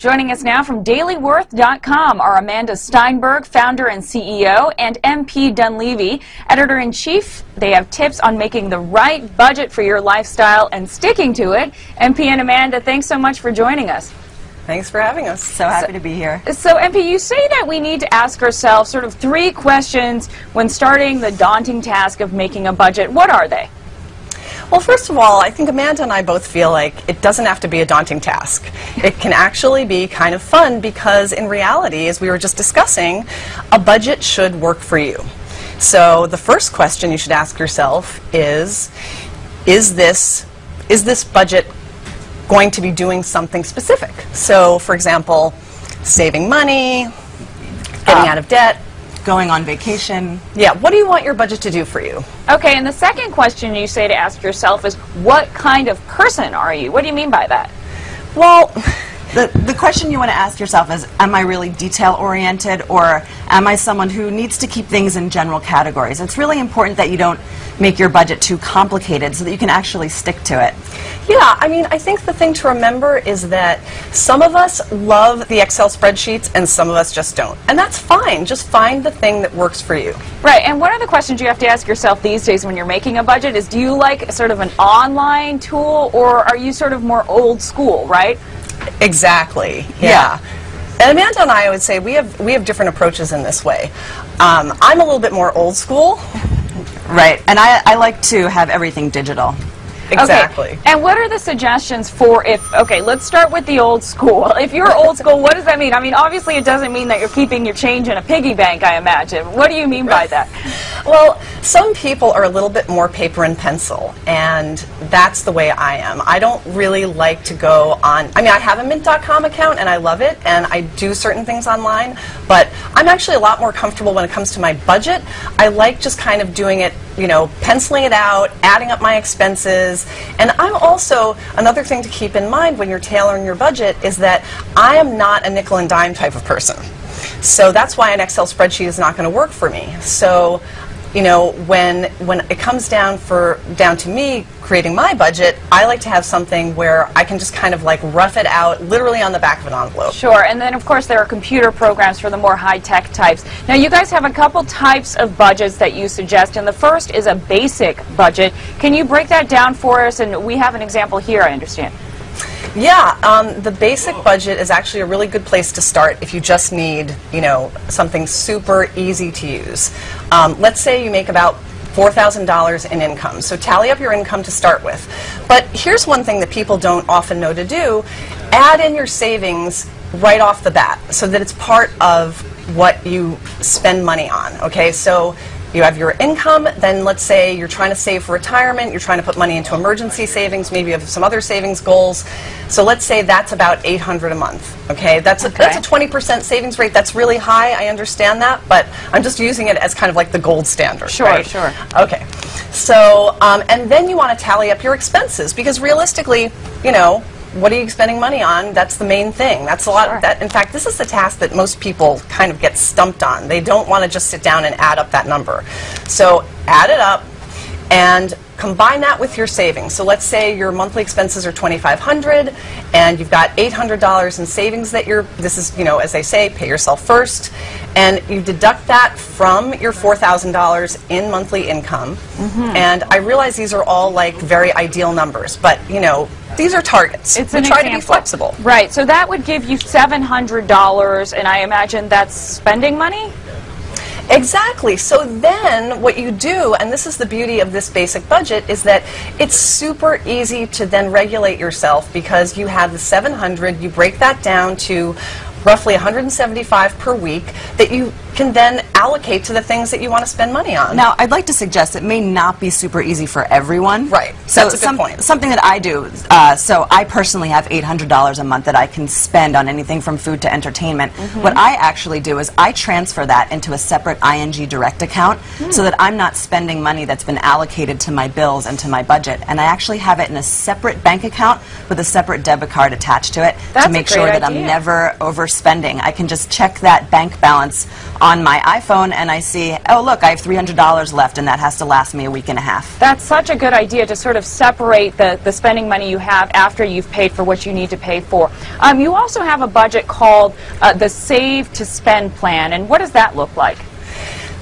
Joining us now from dailyworth.com are Amanda Steinberg, founder and CEO, and MP Dunleavy, editor-in-chief. They have tips on making the right budget for your lifestyle and sticking to it. MP and Amanda, thanks so much for joining us. Thanks for having us. So happy to be here. So, MP, you say that we need to ask ourselves sort of 3 questions when starting the daunting task of making a budget. What are they? Well, first of all, I think Amanda and I both feel like it doesn't have to be a daunting task. It can actually be kind of fun because in reality, as we were just discussing, a budget should work for you. So the first question you should ask yourself is this budget going to be doing something specific? So, for example, saving money, getting out of debt, going on vacation. Yeah, what do you want your budget to do for you? Okay, and the second question you say to ask yourself is, what kind of person are you? What do you mean by that? Well, the question you want to ask yourself is, am I really detail-oriented, or am I someone who needs to keep things in general categories? It's really important that you don't make your budget too complicated so that you can actually stick to it. Yeah, I mean, I think the thing to remember is that some of us love the Excel spreadsheets and some of us just don't. And that's fine. Just find the thing that works for you. Right, and one of the questions you have to ask yourself these days when you're making a budget is, do you like sort of an online tool, or are you sort of more old school, right? Exactly, yeah. And Amanda and I would say we have different approaches in this way. I'm a little bit more old school. Right, and I like to have everything digital. Exactly. Okay. And what are the suggestions for okay, let's start with the old school. If you're old school, what does that mean? I mean, obviously it doesn't mean that you're keeping your change in a piggy bank, I imagine. What do you mean by that? Well, some people are a little bit more paper and pencil, and that's the way I am. I don't really like to go on, I mean, I have a Mint.com account and I love it, and I do certain things online, but I'm actually a lot more comfortable when it comes to my budget. I like just kind of doing it, you know, penciling it out, adding up my expenses. And I'm also, another thing to keep in mind when you're tailoring your budget is that I am not a nickel and dime type of person. So that's why an Excel spreadsheet is not going to work for me. So, you know, when it comes down to me creating my budget, I like to have something where I can just kind of like rough it out literally on the back of an envelope. Sure, and then of course there are computer programs for the more high-tech types. Now you guys have a couple types of budgets that you suggest, and the first is a basic budget. Can you break that down for us? And we have an example here, I understand. Yeah, the basic budget is actually a really good place to start if you just need, you know, something super easy to use. Let's say you make about $4,000 in income. So tally up your income to start with. But here's one thing that people don't often know to do. Add in your savings right off the bat so that it's part of what you spend money on. Okay, so you have your income, then let's say you're trying to save for retirement, you're trying to put money into emergency savings, maybe you have some other savings goals. So let's say that's about $800 a month. Okay, that's a 20% savings rate. That's really high, I understand that, but I'm just using it as kind of like the gold standard. Sure, right? Sure. Okay, so and then you want to tally up your expenses, because realistically, you know, what are you spending money on? That's the main thing. That's a lot. Sure. In fact, this is the task that most people kind of get stumped on. They don't want to just sit down and add up that number. So add it up and combine that with your savings. So let's say your monthly expenses are $2,500 and you've got $800 in savings that this is, you know, as they say, pay yourself first. And you deduct that from your $4,000 in monthly income. And I realize these are all like very ideal numbers, but, you know, these are targets. It's we try to be flexible. Right, so that would give you $700, and I imagine that's spending money? Exactly. So then what you do, and this is the beauty of this basic budget, is that it's super easy to then regulate yourself, because you have the $700, you break that down to roughly $175 per week that you can then allocate to the things that you want to spend money on. Now, I'd like to suggest it may not be super easy for everyone. Right. So that's a good point. Something that I do, so I personally have $800 a month that I can spend on anything from food to entertainment. What I actually do is I transfer that into a separate ING Direct account so that I'm not spending money that's been allocated to my bills and to my budget. And I actually have it in a separate bank account with a separate debit card attached to it to make sure that I'm never overspending. I can just check that bank balance on my iPhone and I see, oh look, I have $300 left and that has to last me a week and a half. That's such a good idea to sort of separate the spending money you have after you've paid for what you need to pay for. You also have a budget called the Save to Spend plan, and what does that look like?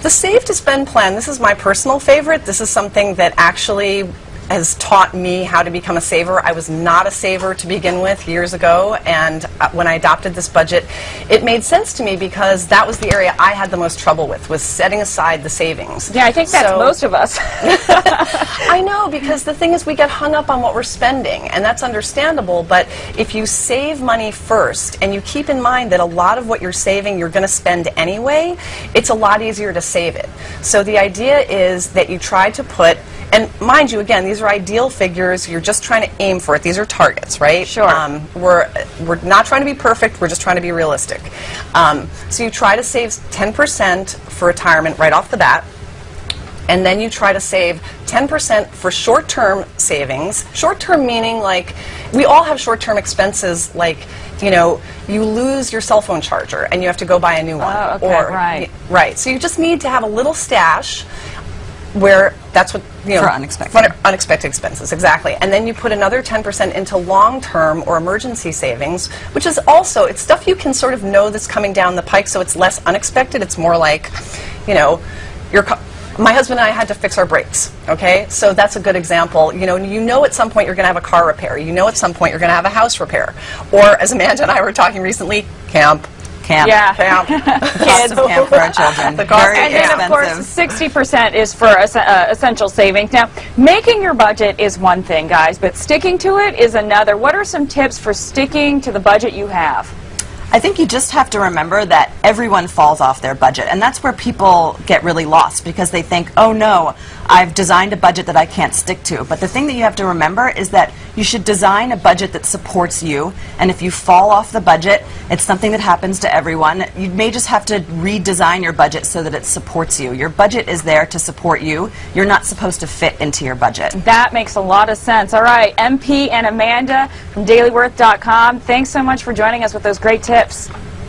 The Save to Spend plan, this is my personal favorite. This is something that actually has taught me how to become a saver. I was not a saver to begin with years ago, and when I adopted this budget, it made sense to me because that was the area I had the most trouble with, was setting aside the savings. Yeah, I think that's most of us. I know, because the thing is we get hung up on what we're spending, and that's understandable, but if you save money first, and you keep in mind that a lot of what you're saving you're going to spend anyway, it's a lot easier to save it. So the idea is that you try to put, and mind you, again, these are ideal figures. You're just trying to aim for it. These are targets, right? Sure. We're not trying to be perfect. We're just trying to be realistic. So you try to save 10% for retirement right off the bat. And then you try to save 10% for short-term savings. Short-term meaning, like, we all have short-term expenses, like, you know, you lose your cell phone charger and you have to go buy a new one. Oh, okay, right. So you just need to have a little stash where that's what, you know, for unexpected. For unexpected expenses, exactly. And then you put another 10% into long-term or emergency savings, which is also, it's stuff you can sort of know that's coming down the pike, so it's less unexpected. It's more like, you know, my husband and I had to fix our brakes, okay? So that's a good example. You know at some point you're going to have a car repair. You know at some point you're going to have a house repair. Or, as Amanda and I were talking recently, camp. Yeah. Camp. Cost of camp for our children. The cost And then, of course, 60% is for essential savings. Now, making your budget is one thing, guys, but sticking to it is another. What are some tips for sticking to the budget you have? I think you just have to remember that everyone falls off their budget, and that's where people get really lost because they think, oh no, I've designed a budget that I can't stick to. But the thing that you have to remember is that you should design a budget that supports you, and if you fall off the budget, it's something that happens to everyone. You may just have to redesign your budget so that it supports you. Your budget is there to support you. You're not supposed to fit into your budget. That makes a lot of sense. All right, MP and Amanda from DailyWorth.com, thanks so much for joining us with those great tips.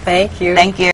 Thank you. Thank you.